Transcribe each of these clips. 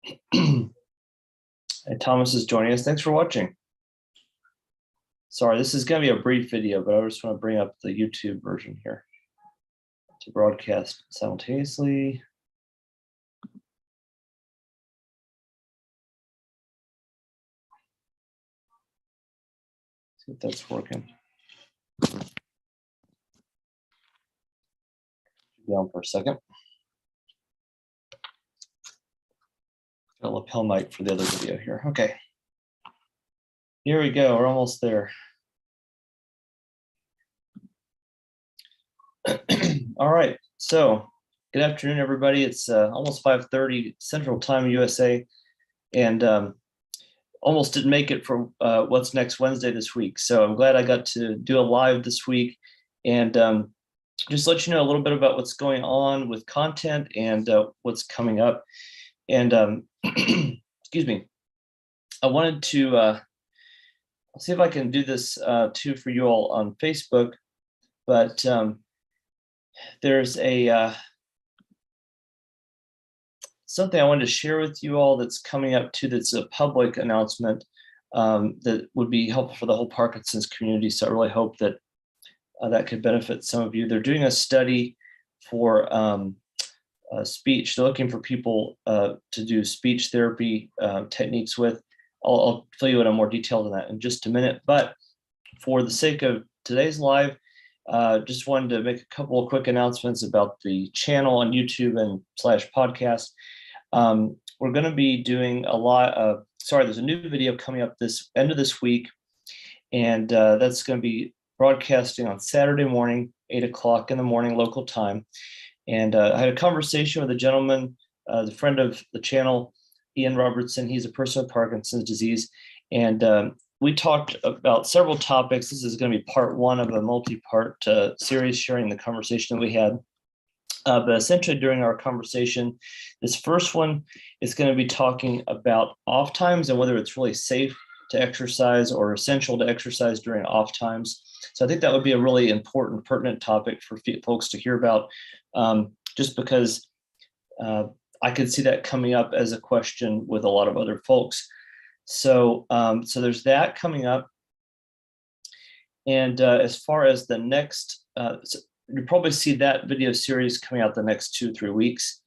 Hey, Thomas is joining us. Thanks for watching. Sorry, this is going to be a brief video, but I just want to bring up the YouTube version here to broadcast simultaneously. See if that's working. Down for a second. Got a lapel mic for the other video here. Okay. Here we go. We're almost there. All right. So good afternoon, everybody. It's almost 5:30 Central Time, USA, and almost didn't make it for What's Next Wednesday this week. So I'm glad I got to do a live this week and just let you know a little bit about what's going on with content and what's coming up. And excuse me, I wanted to I'll see if I can do this too for you all on Facebook, but there's a something I wanted to share with you all that's coming up too, that's a public announcement that would be helpful for the whole Parkinson's community. So I really hope that that could benefit some of you. They're doing a study for speech. They're looking for people to do speech therapy techniques with. I'll fill you in on more detail than that in just a minute. But for the sake of today's live, just wanted to make a couple of quick announcements about the channel on YouTube and /podcast. We're going to be doing a lot of, there's a new video coming up this end of this week, and that's going to be broadcasting on Saturday morning, 8 o'clock in the morning local time. And I had a conversation with a gentleman, the friend of the channel, Ian Robertson. He's a person with Parkinson's disease, and we talked about several topics. This is going to be part one of a multi-part series sharing the conversation that we had. But essentially during our conversation, this first one is going to be talking about off times and whether it's really safe to exercise or essential to exercise during off times. So I think that would be a really important, pertinent topic for folks to hear about, just because I could see that coming up as a question with a lot of other folks. So, so there's that coming up. And as far as the next, so you'll probably see that video series coming out the next 2-3 weeks.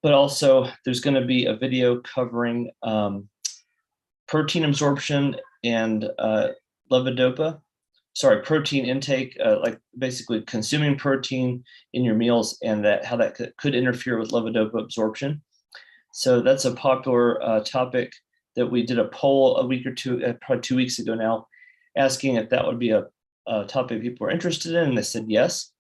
But also there's going to be a video covering protein absorption and protein intake, like basically consuming protein in your meals, and how that could interfere with levodopa absorption. So that's a popular topic that we did a poll a week or two, probably 2 weeks ago now, asking if that would be a topic people were interested in, and they said yes.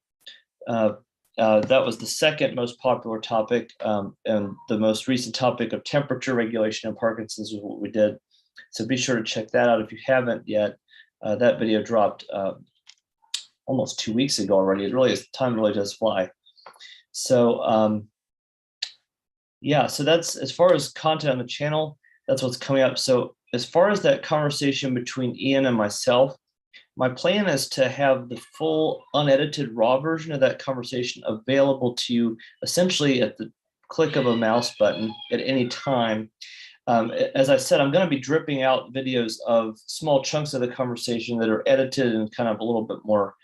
That was the second most popular topic, and the most recent topic of temperature regulation in Parkinson's is what we did. So be sure to check that out if you haven't yet. That video dropped almost 2 weeks ago already. It really is, time really does fly. So yeah, so that's as far as content on the channel, that's what's coming up. So as far as that conversation between Ian and myself, my plan is to have the full unedited raw version of that conversation available to you essentially at the click of a mouse button at any time. As I said, I'm going to be dripping out videos of small chunks of the conversation that are edited and kind of a little bit more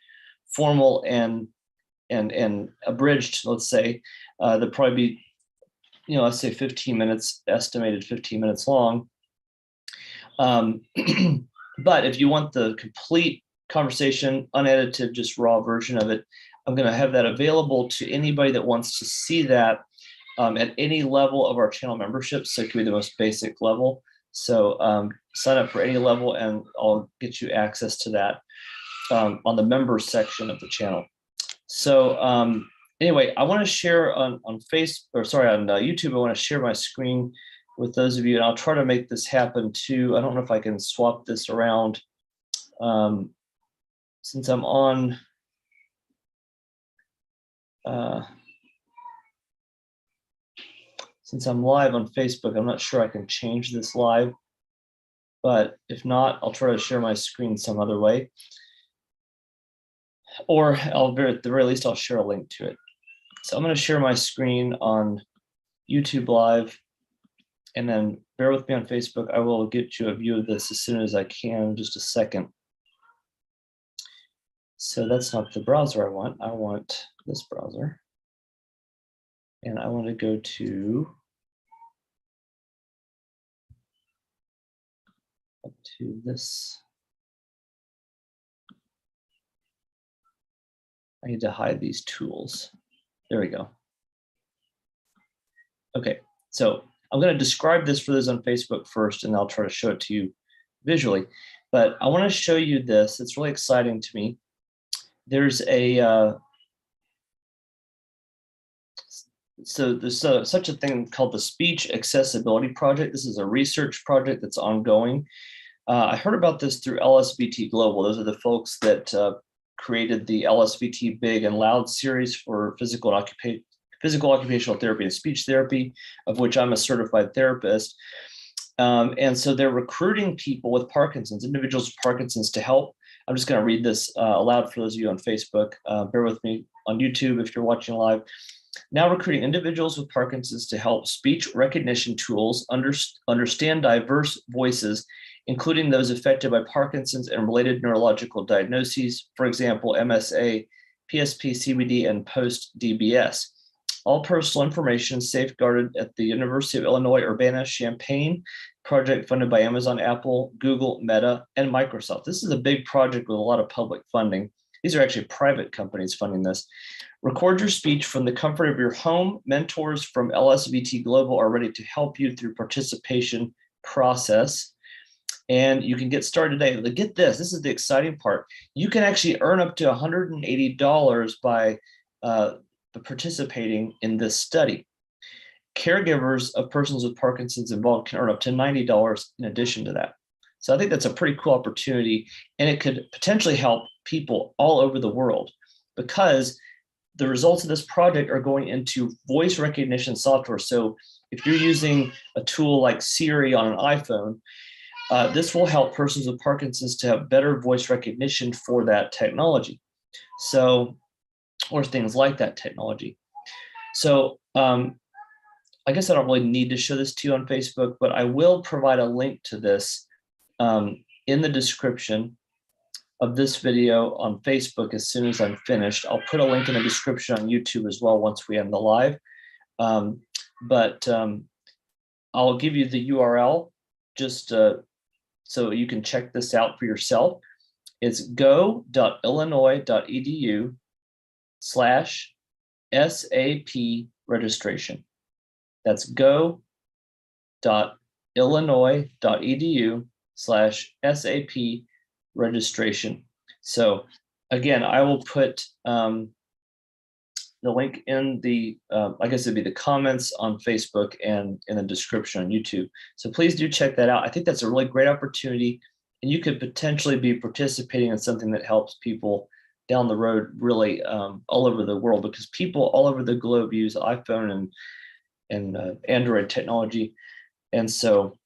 formal and abridged, let's say. They'll probably be, let's say 15 minutes, estimated 15 minutes long. But if you want the complete conversation, unedited, just raw version of it, I'm going to have that available to anybody that wants to see that at any level of our channel membership. So it could be the most basic level. So sign up for any level and I'll get you access to that on the members section of the channel. So anyway, I want to share on YouTube, I want to share my screen with those of you, and I'll try to make this happen too. I don't know if I can swap this around since I'm on since I'm live on Facebook. I'm not sure I can change this live, but if not, I'll try to share my screen some other way, or at the very least, I'll share a link to it. So I'm going to share my screen on YouTube Live. And then bear with me on Facebook. I will get you a view of this as soon as I can in just a second. So that's not the browser I want. I want this browser. And I want to go to up to this. I need to hide these tools. There we go. Okay, so I'm going to describe this for those on Facebook first, and I'll try to show it to you visually. But I want to show you this. It's really exciting to me. There's a there's such a thing called the Speech Accessibility Project. This is a research project that's ongoing. I heard about this through LSVT Global. Those are the folks that created the LSVT Big and Loud series for physical occupational therapy and speech therapy, of which I'm a certified therapist. And so they're recruiting people with Parkinson's, individuals with Parkinson's, to help. I'm just going to read this aloud for those of you on Facebook. Bear with me on YouTube if you're watching live. Now recruiting individuals with Parkinson's to help speech recognition tools understand diverse voices, including those affected by Parkinson's and related neurological diagnoses, for example, MSA, PSP, CBD, and post-DBS. All personal information safeguarded at the University of Illinois Urbana-Champaign, project funded by Amazon, Apple, Google, Meta, and Microsoft. This is a big project with a lot of public funding. These are actually private companies funding this. Record your speech from the comfort of your home. Mentors from LSVT Global are ready to help you through participation process. And you can get started today. But get this, this is the exciting part. You can actually earn up to $180 by participating in this study. Caregivers of persons with Parkinson's involved can earn up to $90 in addition to that. So I think that's a pretty cool opportunity, and it could potentially help people all over the world, because the results of this project are going into voice recognition software. So if you're using a tool like Siri on an iPhone, this will help persons with Parkinson's to have better voice recognition for that technology. So, or things like that technology. So I guess I don't really need to show this to you on Facebook, but I will provide a link to this in the description of this video on Facebook as soon as I'm finished. I'll put a link in the description on YouTube as well once we end the live. But I'll give you the URL just so you can check this out for yourself. It's go.illinois.edu/SAP registration. That's go.illinois.edu/SAP registration. So again, I will put the link in the, I guess it'd be the comments on Facebook and in the description on YouTube. So please do check that out. I think that's a really great opportunity, and you could potentially be participating in something that helps people down the road, really all over the world, because people all over the globe use iPhone and Android technology. And so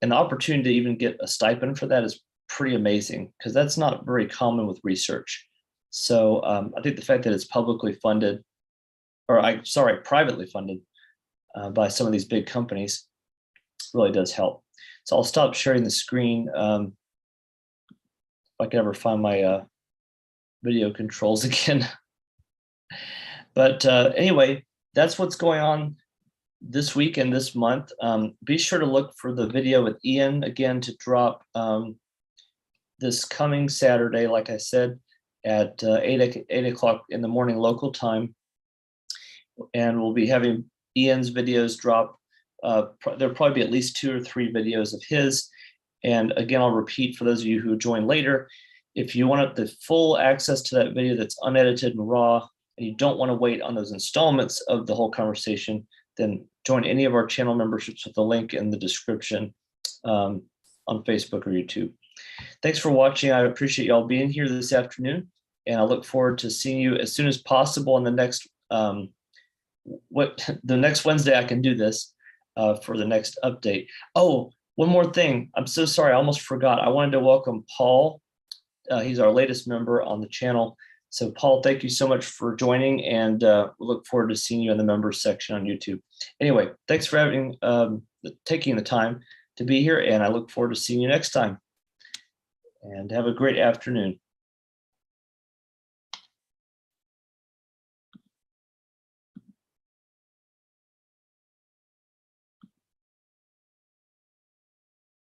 an opportunity to even get a stipend for that is pretty amazing, because that's not very common with research. So I think the fact that it's publicly funded, or privately funded by some of these big companies really does help. So I'll stop sharing the screen. If I can ever find my video controls again. But anyway, that's what's going on this week and this month. Be sure to look for the video with Ian again to drop this coming Saturday, like I said, at 8 o'clock in the morning local time. And we'll be having Ian's videos drop. There'll probably be at least 2 or 3 videos of his. And again, I'll repeat for those of you who join later, if you want the full access to that video that's unedited and raw, and you don't want to wait on those installments of the whole conversation, then join any of our channel memberships with the link in the description on Facebook or YouTube. Thanks for watching. I appreciate y'all being here this afternoon, and I look forward to seeing you as soon as possible on the next next Wednesday. I can do this for the next update. Oh, one more thing. I'm so sorry. I almost forgot. I wanted to welcome Paul. He's our latest member on the channel. So Paul, thank you so much for joining, and we look forward to seeing you in the members section on YouTube. Anyway, thanks for taking the time to be here, and I look forward to seeing you next time. And have a great afternoon.